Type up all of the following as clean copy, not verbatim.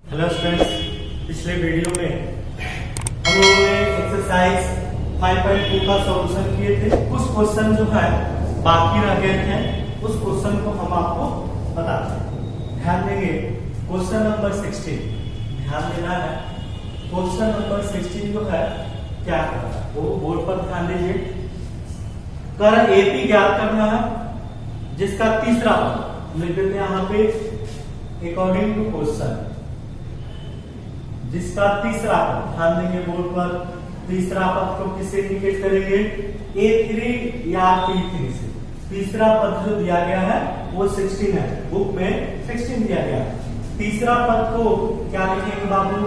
Hello students, पिछले video में हम लोगों ने एक्सरसाइज 5.2 का सॉल्यूशन किए थे। कुछ क्वेश्चन जो है बाकी रह गए थे, उस क्वेश्चन को हम आपको बताते हैं। ध्यान देंगे, क्वेश्चन नंबर 16 ध्यान देना है। क्वेश्चन नंबर 16 जो है क्या कर रहा है वो बोर्ड पर ध्यान दीजिए। कर एपी ज्ञात करना है, जिसका तीसरा पद लिख देते हैं यहाँ पे अकॉर्डिंग टू क्वेश्चन, जिसका तीसरा पद ध्यान देंगे बोर्ड पर। तीसरा पद को किससे इंडिकेट करेंगे? A3 या T3 से। तीसरा पद जो दिया गया है वो 16 है, बुक में 16 दिया गया है। तीसरा पद को क्या लिखेंगे बाबू?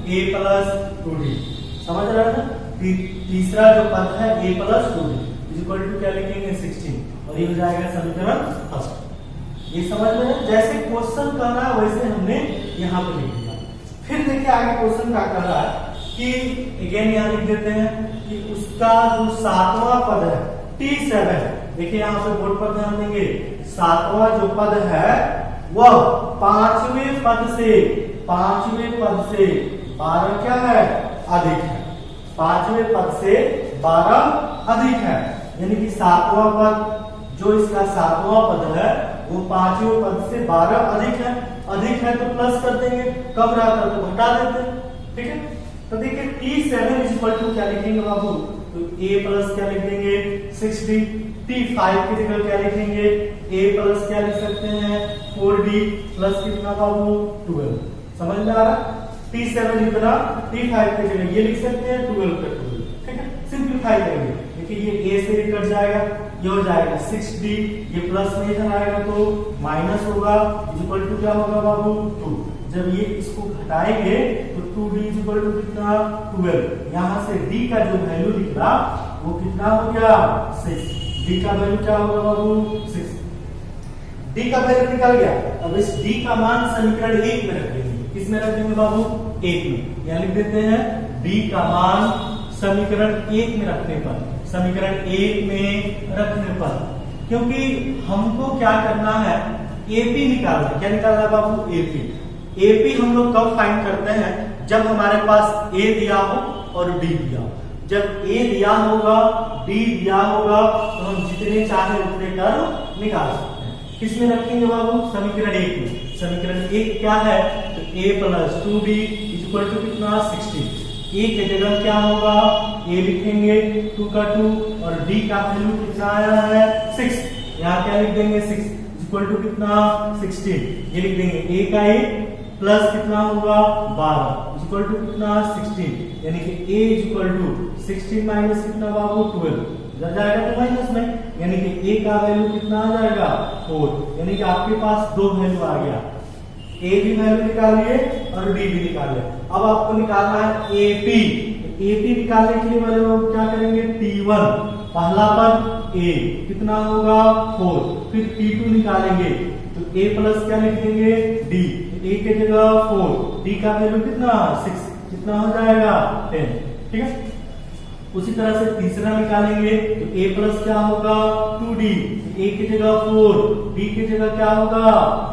A plus 2D। समझ रहे हैं ना? तीसरा जो पद है A plus 2D equal to क्या लिखेंगे? 16, और ये हो जाएगा समीकरण फर्स्ट। ये समझ रहे हैं? जैसे क्वेश्चन कर रहा है वैसे हमने यहाँ पे लिख दिया। फिर देखिए आगे क्वेश्चन क्या कर रहा है कि अगेन यहाँ लिख देते हैं कि उसका जो सातवां पद है T7। देखिए यहाँ पे बोर्ड पर ध्यान देंगे, सातवां जो पद है वह पांचवें पद से 12 क्या है? अधिक है। पांचवें पद से 12 अधिक है, यानी कि सातवां पद जो इसका सातवां पद है वो पांचवें पद से 12 अधिक है। अधिक है तो प्लस कर देंगे, कम रहा था तो घटा देते हैं। ठीक है, तो देखिए T7 इक्वल टू क्या लिखेंगे बाबू? तो A प्लस क्या लिख देंगे? 60। T5 की जगह क्या लिखेंगे? A प्लस क्या लिख सकते हैं? 4D प्लस कितना बाबू? 12। समझ में आ रहा? T7 लिखना, T5 की जगह ये लिख सकते हैं 12 का 12। ठीक है, सिंप्लीफाई करेंगे। देखिए ये A से कट जाएगा, ये हो जाएगा 6D, ये प्लस में इधर आएगा तो माइनस होगा, इक्वल टू क्या होगा बाबू? 2। जब ये इसको घटाएंगे तो 2D इक्वल टू कितना? 12। यहाँ से D का जो वैल्यू दिख रहा वो कितना हो गया? 6। D का वैल्यू क्या होगा बाबू? 6। D का वैल्यू निकल गया। अब इस D का मान समीकरण 1 में रख देंगे। किस में रख देंगे बाबू? 1 में। यहाँ लिख देते हैं D का मान समीकरण 1 में रखने पर, समीकरण 1 में रखने पर, क्योंकि हमको क्या करना है? एपी निकालना है। क्या निकालना है बाबू? एपी। एपी हम लोग कब फाइंड करते हैं? जब हमारे पास ए दिया हो और डी दिया हो। जब ए दिया होगा, डी दिया होगा, तो हम जितने चाहे उतने टर्म निकाल सकते हैं। किस में रखेंगे बाबू? समीकरण 1 में। समीकरण 1 क्या है? तो a plus 2d equal to कितना? 16। ए की जगह क्या होगा? ए लिखेंगे 2 का 2, और डी का वैल्यू कितना आया है? 6। यहाँ क्या लिख देंगे? 6 इक्वल टू कितना? 16। ये लिख देंगे ए का ए प्लस कितना होगा? 12 इक्वल टू कितना? 16, यानी कि ए इक्वल टू 16 माइनस कितना बाबू? 12। इधर जाएगा तो माइनस में, यानी कि ए का वैल्यू कितना आ जाएगा? 4। यानी कि आपके पास दो वैल्यू आ गया, ए भी वैल्यू निकालिए और डी भी निकालिए। अब आपको निकालना है एपी। एपी निकालने के लिए वाले लोग क्या करेंगे? T1 पहला पद ए कितना होगा? 4। फिर T2 निकालेंगे तो a प्लस क्या लिख देंगे? d। a के जगह 4, d का वैल्यू कितना? 6, कितना हो जाएगा? 10। ठीक है, उसी तरह से तीसरा निकालेंगे तो a प्लस क्या होगा? 2d। a की जगह 4, d की जगह क्या होगा?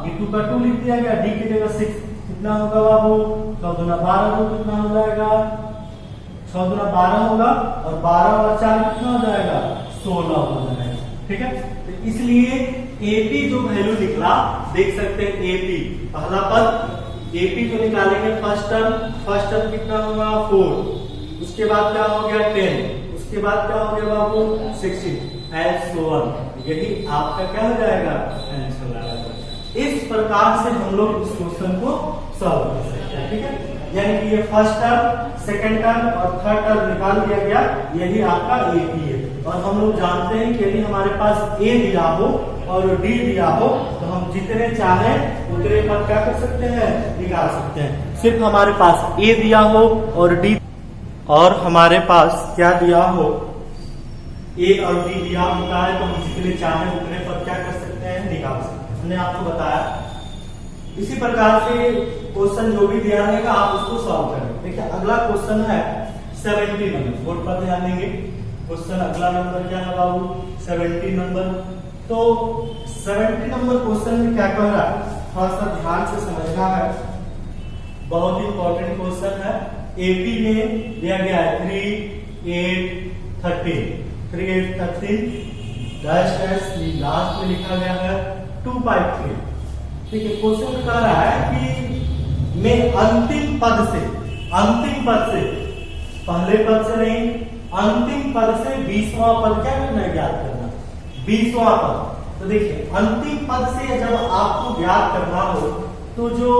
ये 2 का 2 लिख दिया गया, d की जगह 6, कितना होगा बाबू? 14 गुना 12 तो कितना हो जाएगा? 6 गुना 12 होगा, और 12 और 4 कितना हो जाएगा? 16 हो जाएगा। ठीक है, तो इसलिए एपी जो वैल्यू निकला, देख सकते हैं एपी पहला पद, एपी जो निकालेंगे फर्स्ट टर्म कितना होगा? 4। उसके बाद क्या हो गया? 10। उसके बाद क्या हो गया बाबू? 16 एंड सो ऑन। यही आपका क्या हो जाएगा? आंसर आएगा। इस प्रकार से हम लोग इस क्वेश्चन को सॉल्व कर सकते हैं। ठीक है, यानी कि ये फर्स्ट टर्म, सेकंड टर्म और थर्ड टर्म निकाल दिया गया, यही आपका एपी है। और हम लोग जानते हैं कि यदि हमारे पास ए दिया हो और डी दिया हो तो हम जितने चाहे उतने पद क्या कर सकते हैं? निकाल सकते हैं। सिर्फ हमारे पास ए दिया हो और डी, और हमारे पास क्या दिया हो? ए और डी दिया होता है तो हम जितने चाहे उतने पद क्या कर सकते हैं? निकाल सकते हैं। हमने आपको बताया। इसी प्रकार से क्वेश्चन जो भी दिया रहेगा आप उसको सॉल्व करें। देखिए अगला क्वेश्चन है 70 नंबर, बोर्ड पर ध्यान देंगे। क्वेश्चन अगला नंबर क्या है बाबू? 70 नंबर। तो 70 नंबर क्वेश्चन में क्या कह रहा है? थोड़ा सा ध्यान से समझना है। बहुत ही इंपॉर्टेंट क्वेश्चन है। एपी में दिया गया है 3, 8, 13, 3, 8, 13 डैश डैश लास्ट में लिखा गया है 2/3। ठीक है, क्वेश्चन कह रहा है कि मैं अंतिम पद से पहले पद से नहीं, अंतिम पद से 20वां पद क्या करना है, ज्ञात करना। 20वां पद, तो देखिए अंतिम पद से जब आपको ज्ञात करना हो तो जो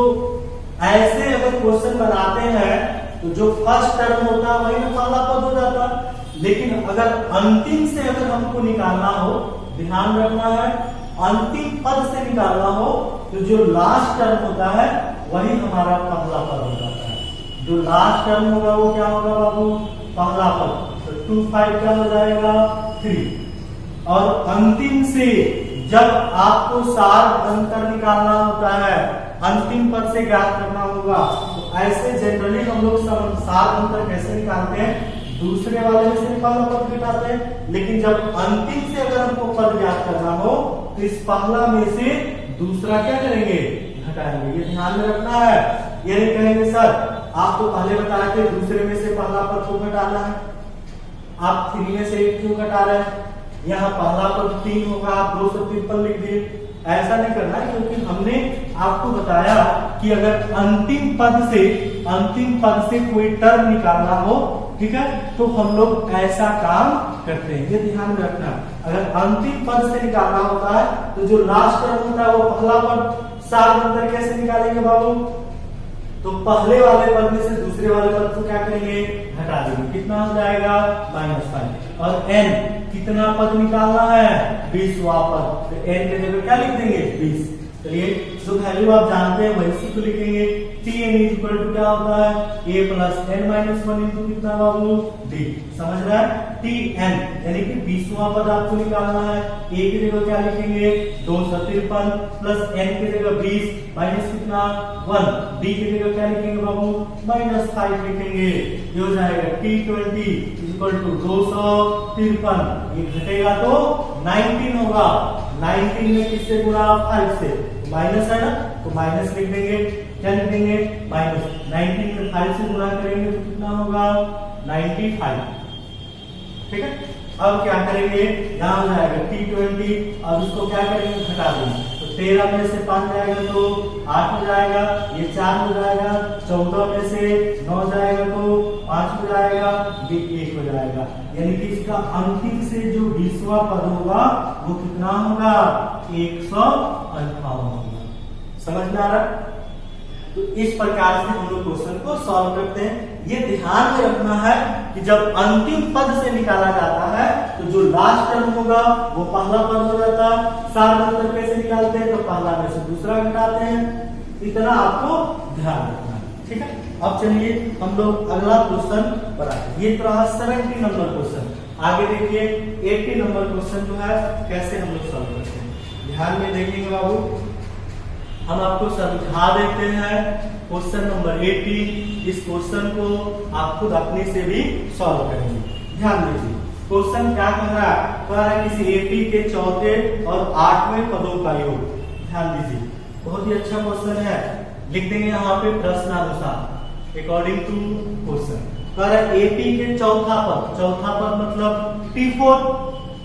ऐसे अगर क्वेश्चन बनाते हैं तो जो फर्स्ट टर्म होता है वही पहला पद हो जाता है। लेकिन अगर अंतिम से अगर हमको निकालना हो, ध्यान रखना है, अंतिम पद से निकालना हो तो जो लास्ट टर्म होता है वही हमारा पहला पद हो जाता है। जो लास्ट टर्म होगा वो क्या होगा बाबू, पहला पद। तो 2, 5 क्या हो जाएगा 3। और अंतिम से जब आपको सार अंतर निकालना होता है, अंतिम पद से ज्ञात करना होगा, तो ऐसे जनरली हम लोग सार अंतर कैसे निकालते हैं, दूसरे वाले में से पहला पद घटाते हैं। लेकिन जब अंतिम से अगर हमको पद ज्ञात करना हो तो इस पहला में से दूसरा क्या करेंगे, घटाएंगे। ये ध्यान में रखना है। ये नहीं कहेंगे सर आप तो पहले बताए थे दूसरे में से पहला पद क्यों घटाना है, आप 3 में से 1 क्यों घटा रहे हैं, यहाँ पहला पद 3 होगा, आप 253 लिख दिए। ऐसा नहीं करना है, क्योंकि हमने आपको बताया कि अगर अंतिम पद से कोई टर्म निकालना हो, ठीक है, तो हम लोग ऐसा काम करते हैं। ये ध्यान में रखना। अगर अंतिम पद से निकालना होता है तो जो लास्ट टर्म होता है वो पहला पद, सार अंतर कैसे निकालेंगे बाबू, तो पहले वाले पद में से दूसरे वाले पद को क्या करेंगे, घटा देंगे। कितना हो जाएगा -5। और n कितना पद निकालना है, 20वां पद, तो n के जगह क्या लिख देंगे 20। चलिए जो वैल्यू आप जानते हैं वही को लिखेंगे। Tn इक्वल टू क्या होता है, a plus n minus 1 into कितना बाबू, d। समझ रहा है, Tn यानी कि 20वां पद आपको निकालना है। a की जगह क्या लिखेंगे 253 प्लस n की जगह 20 माइनस कितना 1, d की जगह क्या लिखेंगे बाबू -5 लिखेंगे। ये हो जाएगा T20 इक्वल टू 253। ये घटेगा तो 19 होगा। 19 में किससे गुणा, 5 से, माइनस है ना, तो माइनस लिख देंगे। क्या लिख देंगे, -19 में 5 से गुणा करेंगे तो कितना होगा 95। ठीक है, अब क्या करेंगे, यहाँ हो जाएगा T20, अब इसको क्या करेंगे, घटा देंगे। तो 13 में से 5 जाएगा तो 8 हो जाएगा, ये 4 हो जाएगा। 14 में से 9 जाएगा तो 5 हो जाएगा, ये 1 हो जाएगा। यानी कि इसका अंतिम से जो 20वां पद होगा वो कितना होगा, 158 होगा। समझ में आ रहा है। तो इस प्रकार से हम लोग क्वेश्चन को सॉल्व करते हैं। ये ध्यान में रखना है कि जब अंतिम पद से निकाला जाता है तो जो लास्ट टर्म होगा वो पहला पद हो जाता है। सार अंतर कैसे निकालते हैं, तो पहला में से दूसरा घटाते हैं। इतना आपको ध्यान रखना है। ठीक है, अब चलिए हम लोग अगला क्वेश्चन बनाते। ये तो रहा 70 नंबर क्वेश्चन। आगे देखिए 80 नंबर क्वेश्चन जो है कैसे हम लोग सॉल्व करते हैं। ध्यान में देखिएगा बाबू, हम आपको समझा देते हैं क्वेश्चन नंबर 80। इस क्वेश्चन को आप खुद अपने से भी सॉल्व करेंगे। ध्यान दीजिए क्वेश्चन क्या कह रहा है, कह रहा है किसी एपी के चौथे और 8वें पदों का योग। ध्यान दीजिए, बहुत ही अच्छा क्वेश्चन है। लिख देंगे यहाँ पे प्रश्नानुसार अकॉर्डिंग टू क्वेश्चन। कह रहा है एपी के चौथा पद मतलब T4।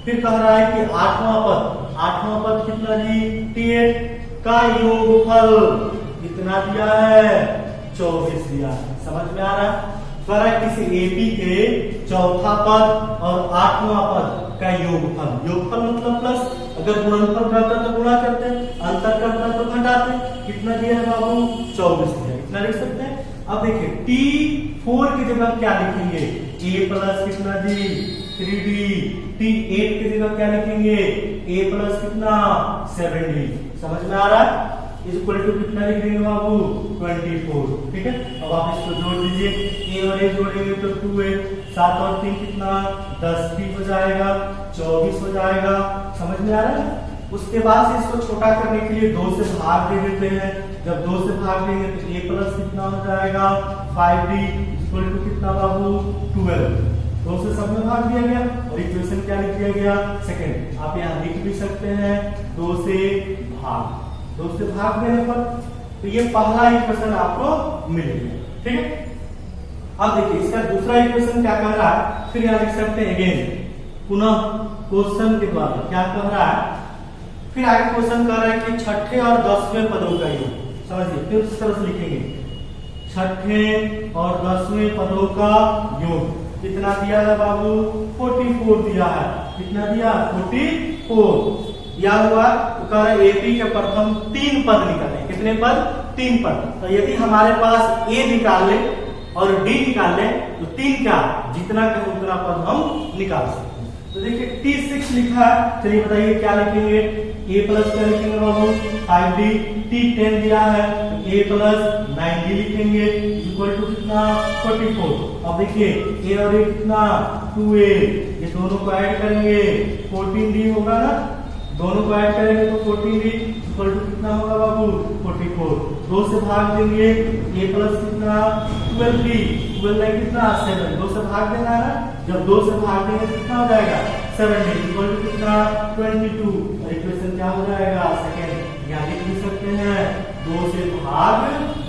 फिर कह रहा है कि 8वां पद कितना जी, T8 का योगफल कितना दिया है, 24 दिया। समझ में आ रहा है। किसी एपी के चौथा पद और 8वां पद का योगफल मतलब प्लस। अगर गुणनफल करता तो गुणा करते, अंतर करता तो घटाते। कितना दिया है बाबू, 24 दिया। इतना लिख सकते हैं। अब देखिए T4 की जगह क्या लिखेंगे, a प्लस कितना जी 3d। T8 की जगह क्या लिखेंगे, a प्लस कितना 7d। समझ में आ रहा है। इक्वल टू कितना लिख देंगे बाबू 24। ठीक है, अब आप इसको जोड़ दीजिए, a और a जोड़ेंगे तो 2a, 7 और 3 कितना 10 भी हो जाएगा, 24 हो जाएगा। समझ में आ रहा है। उसके बाद से इसको छोटा करने के लिए 2 से भाग दे देते हैं। जब 2 से भाग देंगे तो a प्लस कितना हो जाएगा 5d इक्वल टू कितना बाबू 12। 2 से सब में भाग दिया गया और इक्वेशन क्या लिख दिया गया, सेकंड। आप यहाँ लिख भी सकते हैं 2 से भाग देने पर तो ये पहला इक्वेशन आपको मिल गया, ठीक है। अब देखिए इसका दूसरा इक्वेशन क्या कह रहा है, फिर यहाँ लिख सकते हैं अगेन पुनः क्वेश्चन के द्वारा क्या कह रहा है। फिर आगे क्वेश्चन कह रहा है कि छठे और 10वें पदों का योग, समझिए फिर उस तरह से लिखेंगे, छठे और 10वें पदों का योग कितना दिया है बाबू, 44 दिया है। कितना दिया, 44। या हुआ तो कह रहा है एपी के प्रथम 3 पद निकालें। कितने पद, 3 पद। तो यदि हमारे पास ए निकाल ले और डी निकाल ले तो 3 क्या, जितना कहे उतना पद हम निकाल सकते हैं। तो देखिए T6 लिखा है, चलिए बताइए क्या लिखेंगे, a प्लस क्या लिखेंगे बाबू, 5d। T10 दिया है तो a प्लस 9d लिखेंगे इक्वल टू कितना, 44। अब देखिए a और a कितना, 2a, ये दोनों को ऐड करेंगे 14d होगा ना, दोनों को ऐड करेंगे तो 14d इक्वल टू कितना होगा बाबू, 44। 2 से भाग देंगे, a प्लस कितना, 12d, 12 कितना, 7, 2 से भाग देना है ना, जब 2 से भाग देंगे तो कितना हो जाएगा, 7d इक्वल टू कितना, 22। और इक्वेशन क्या हो जाएगा, सेकंड। यहाँ लिख भी सकते हैं 2 से भाग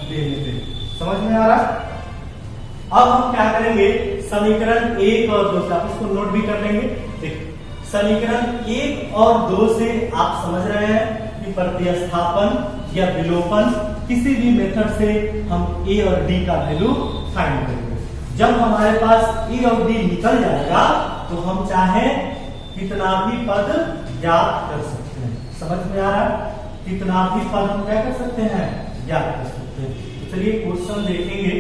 देने से। समझ में आ रहा। अब हम क्या करेंगे, समीकरण 1 और 2 से आप इसको नोट भी कर लेंगे। देखिए समीकरण 1 और 2 से आप समझ रहे हैं कि प्रतिस्थापन या विलोपन किसी भी मेथड से हम a और d का वैल्यू फाइंड करेंगे। जब हमारे पास a और d निकल जाएगा तो हम चाहे कितना भी पद ज्ञात कर सकते हैं। समझ में आ रहा है, कितना भी पद हम क्या कर सकते हैं, ज्ञात कर सकते हैं। तो चलिए क्वेश्चन देखेंगे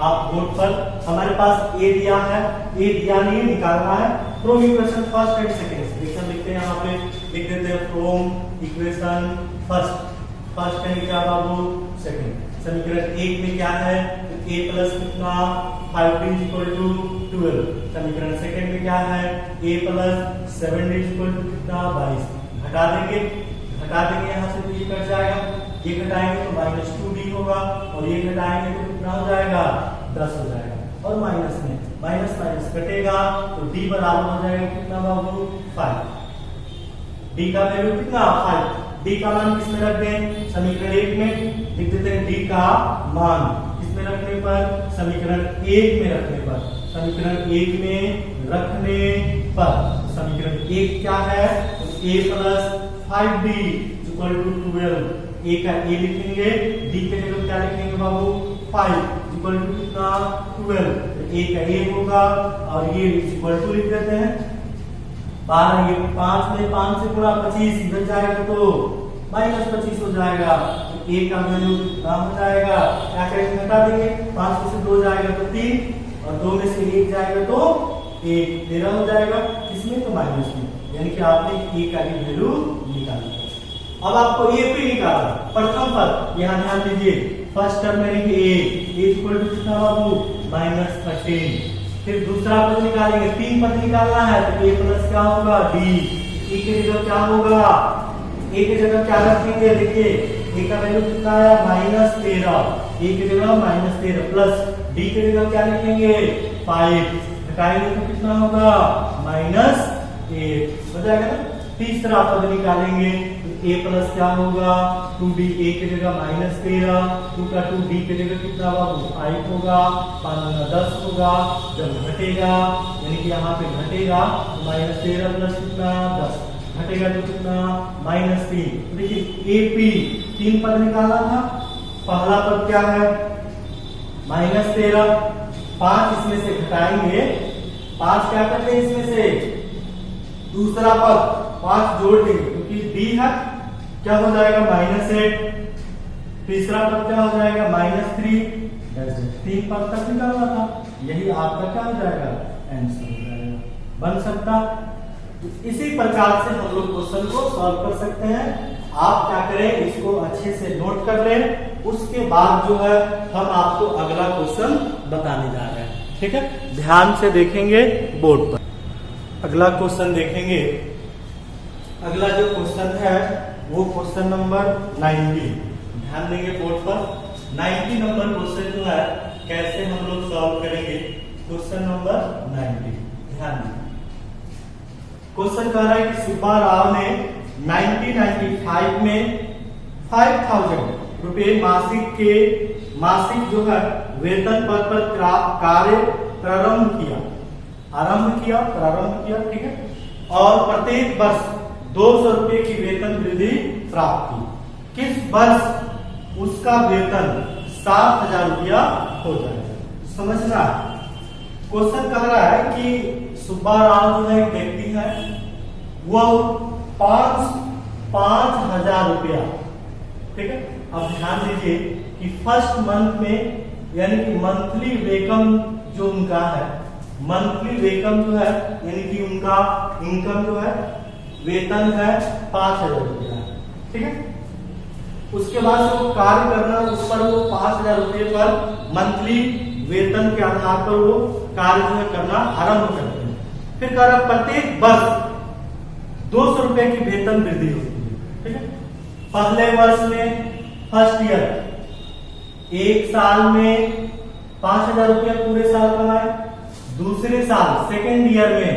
आप बोर्ड पर। हमारे पास a दिया है, a दिया नहीं निकालना है from equation first and second. Equation लिखते हैं, यहाँ पे लिख देते हैं फ्रॉम इक्वेशन फर्स्ट एंड क्या बाबू, सेकंड। समीकरण 1 में क्या है, a प्लस कितना, 5d इक्वल टू 12। समीकरण सेकंड में क्या है, a plus 7d equal to कितना, 22। घटा देंगे यहाँ से तो ये कट जाएगा, ये घटाएंगे तो -2d होगा और ये घटाएंगे तो कितना हो जाएगा, 10 हो जाएगा। और माइनस में माइनस माइनस कटेगा तो d बराबर हो जाएगा कितना बाबू, 5। d का वैल्यू कितना, 5। d का मान किसमें रख दें, समीकरण 1 में लिख देते हैं, d का मान किसमें रखने पर, समीकरण 1 में रखने पर। समीकरण 1 में रखने पर समीकरण 1 क्या है, a plus 5d equal to 12। a का a लिखेंगे, d के जगह क्या लिखेंगे बाबू, 5 इक्वल टू कितना, 12। a का a होगा और ये इक्वल टू लिख देते हैं 12। ये 5 में 5 से पूरा 25 इधर जाएगा तो -25 हो जाएगा। तो a का वैल्यू कितना हो जाएगा, क्या करेंगे, घटा देंगे। 5 में से 2 जाएगा तो 3 और 2 में से 1 जाएगा तो 1, 13 हो जाएगा। किसमें, तो माइनस में, यानी कि आपने a का ही वैल्यू निकाला। अब आपको a पे निकालना, प्रथम पद यहाँ ध्यान दीजिए, फर्स्ट टर्म में a इक्वल टू कितना बाबू, -13। फिर दूसरा पद निकालेंगे, 3 पद निकालना है तो a प्लस क्या होगा, d। e के जगह क्या होगा, a के जगह क्या रखेंगे, देखिए a का वैल्यू कितना है, -13। a के जगह -13 प्लस d के जगह क्या लिखेंगे, 5। घटाएंगे तो कितना होगा, -8 हो जाएगा ना। तीसरा पद निकालेंगे तो a प्लस क्या होगा, 2d। a के जगह -13, 2 का 2d के जगह कितना बाबू, 5 होगा, 5 में 10 होगा। जब घटेगा यानी कि यहाँ पे घटेगा तो -13 प्लस कितना, 10 घटेगा तो कितना, -3। देखिए AP 3 पद निकालना था, पहला पद क्या है, -13। 5 इसमें से घटाएंगे, 5 क्या करते हैं इसमें से, दूसरा पद 5 जोड़ देंगे क्योंकि d है, क्या हो जाएगा, -8। तीसरा पद क्या हो जाएगा, -3। 3 पद तक निकालना था, यही आपका क्या हो जाएगा, आंसर हो जाएगा, बन सकता। इसी प्रकार से हम लोग क्वेश्चन को सॉल्व कर सकते हैं। आप क्या करें, इसको अच्छे से नोट कर लें, उसके बाद जो है हम आपको अगला क्वेश्चन बताने जा रहे हैं। ठीक है, ध्यान से देखेंगे बोर्ड पर। अगला क्वेश्चन देखेंगे, अगला जो क्वेश्चन है वो क्वेश्चन नंबर 90। ध्यान देंगे बोर्ड पर, 90 नंबर क्वेश्चन जो है कैसे हम लोग सॉल्व करेंगे, क्वेश्चन नंबर 90। ध्यान दें, क्वेश्चन कह रहा है कि सुब्बा राव ने 1995 में 5000 रुपए मासिक जो है वेतन पद पर कार्य प्रारंभ किया, ठीक है, और प्रत्येक वर्ष 200 रुपए की वेतन वृद्धि प्राप्त की। किस वर्ष उसका वेतन 7,000 रुपया हो जाएगा। समझना, क्वेश्चन कह रहा है कि सुब्बा राव जो है एक व्यक्ति है, वह 5,000 रुपया, ठीक है। अब ध्यान दीजिए कि फर्स्ट मंथ में यानी कि मंथली वेतन जो उनका है, मंथली वेतन जो है यानी कि उनका इनकम जो है वेतन है 5,000 रुपया, ठीक है। उसके बाद से वो कार्य करना, उस पर वो 5,000 रुपये पर मंथली वेतन के आधार पर वो कार्य जो है करना आरंभ करते हैं। फिर कह रहा प्रत्येक वर्ष 200 रुपए की वेतन वृद्धि होती है, ठीक है। पहले वर्ष में फर्स्ट ईयर, एक साल में 5,000 रुपया पूरे साल कमाए। दूसरे साल सेकेंड ईयर में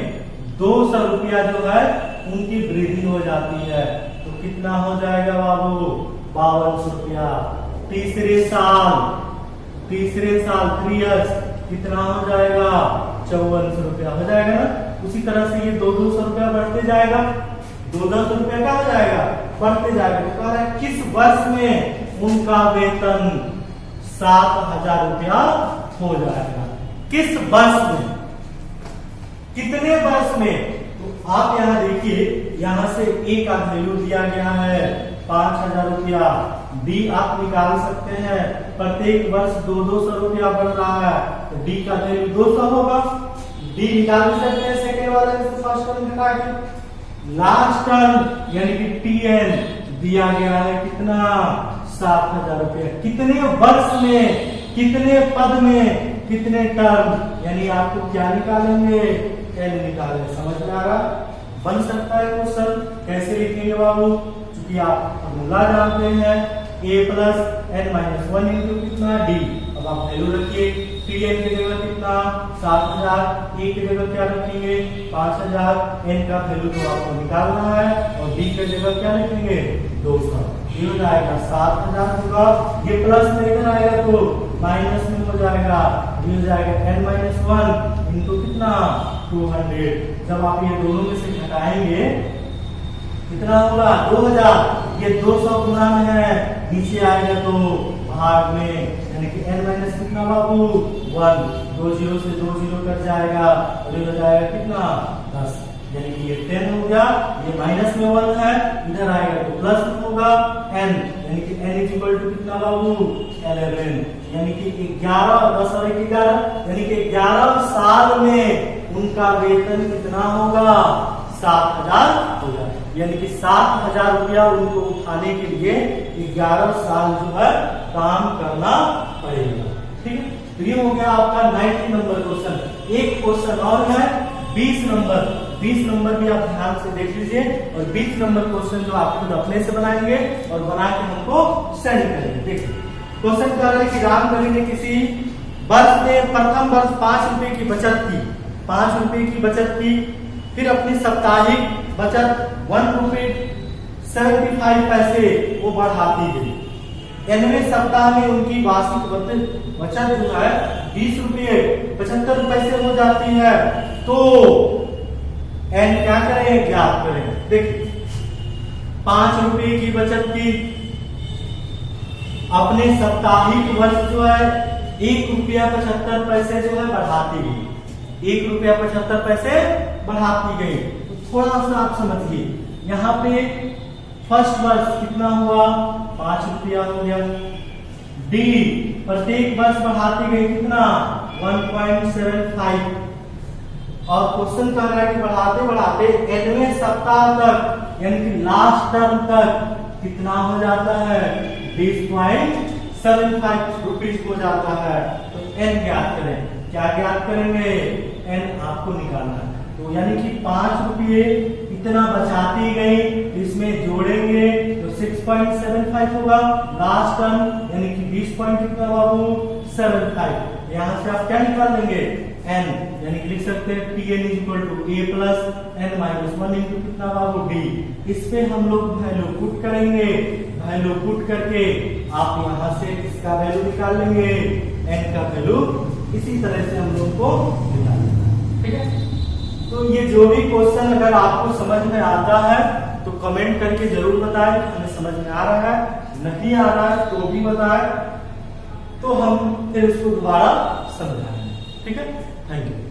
200 रुपया जो है उनकी वृद्धि हो जाती है, तो कितना हो जाएगा बाबू? 5200 रुपया। तीसरे साल 3 इयर्स कितना हो जाएगा? 5400 रुपया हो जाएगा ना। उसी तरह से ये 200 रुपया बढ़ते जाएगा, 200 रुपया क्या हो जाएगा? बढ़ते जाएगा। तो कह रहा है किस वर्ष में उनका वेतन 7,000 रुपया हो जाएगा? किस वर्ष में, कितने वर्ष में? तो आप यहाँ देखिए, यहाँ से ए का वैल्यू दिया गया है 5,000 रुपया, डी आप निकाल सकते हैं, प्रत्येक वर्ष 200 रुपया बढ़ रहा है, तो डी का वैल्यू 200 होगा। डी निकाल सकते हैं सेकेंड वाले से फर्स्ट टर्म घटा के। लास्ट टर्म यानी कि टीएन दिया गया है कितना? 7,000 रुपया। कितने वर्ष में, कितने पद में, कितने टर्म, यानी आपको क्या निकालेंगे? एन निकालेंगे। समझ में आ रहा? बन सकता है क्वेश्चन। कैसे लिखेंगे बाबू? क्योंकि आप फॉर्मूला जानते हैं, a plus n minus 1 into कितना? डी। अब आप वैल्यू रखिए, टी एन की जगह कितना? 7,000, ए की जगह क्या रखेंगे? 5,000, एन का वैल्यू तो आपको निकालना है, और डी की जगह क्या लिखेंगे? 200। ये हो जाएगा 7,000 होगा, ये प्लस में इधर आएगा तो माइनस में हो जाएगा, ये हो जाएगा एन माइनस 1 इंटू कितना? 200। जब आप ये दोनों में से घटाएंगे कितना होगा? 2000। ये 200 गुना में है, नीचे आएगा तो भाग में, यानी कि n माइनस कितना बाबू? 1। 2 0 से 2 0 कट जाएगा, और ये हो जाएगा कितना? 10। यानी कि ये 10 हो गया, ये माइनस में 1 है, इधर आएगा तो प्लस में होगा n, यानी कि n इज इक्वल टू कितना बाबू? 11। यानी कि 11, 10 और 1 11, यानी कि 11 साल में उनका वेतन कितना होगा? 7,000 होगा। यानी कि 7,000 रुपया उनको उठाने के लिए 11 साल जो है काम करना पड़ेगा, ठीक है। तो ये हो गया आपका 90 नंबर क्वेश्चन। एक क्वेश्चन और है 20 नंबर। 20 नंबर भी आप ध्यान से देख लीजिए, और 20 नंबर क्वेश्चन जो आप खुद अपने से बनाएंगे और बना के हमको सेंड करेंगे। देखिए क्वेश्चन कह रहा है कि रामकली ने किसी वर्ष में प्रथम वर्ष 5 रुपए की बचत की, 5 रुपए की बचत की, फिर अपनी साप्ताहिक बचत 1 रुपए 75 पैसे वो बढ़ाती गई। 9वें सप्ताह में उनकी वार्षिक बचत जो है 20 रुपये 75 पैसे हो जाती है, तो एन क्या करें? ज्ञात करें। देखिए 5 रुपए की बचत की, अपने साप्ताहिक वर्ष जो है 1 रुपया 75 पैसे जो है बढ़ाती गई, 1 रुपया 75 पैसे बढ़ाती गई। तो थोड़ा सा आप समझिए, यहाँ पे फर्स्ट वर्ष कितना हुआ? 5 रुपया हो गया। डी प्रत्येक वर्ष बढ़ाती गई कितना? 1.75। और क्वेश्चन कह रहा है कि बढ़ाते बढ़ाते 9वें सप्ताह तक यानी कि लास्ट टर्म तक कितना हो जाता है? 20.75 रुपीज हो जाता है। तो एन ज्ञात करें। क्या ज्ञात करेंगे? एन आपको निकालना है। तो यानी कि 5 रुपये इतना बचाती गई, इसमें जोड़ेंगे तो 6.75 होगा। लास्ट टर्म यानी कि 20.75। यहाँ से आप क्या निकाल लेंगे? एन, यानी कि लिख सकते हैं T n is equal to a plus n minus 1 into कितना बाबू? डी। इस पे हम लोग वैल्यू पुट करेंगे, वैल्यू पुट करके आप यहां से इसका वैल्यू निकाल लेंगे, n का वैल्यू इसी तरह से हम लोग को निकाल लेना, ठीक है। तो ये जो भी क्वेश्चन अगर आपको समझ में आता है तो कमेंट करके जरूर बताएं कि हमें समझ में आ रहा है, नहीं आ रहा है तो भी बताएं, तो हम फिर उसको दोबारा समझाएंगे, ठीक है। Thank you.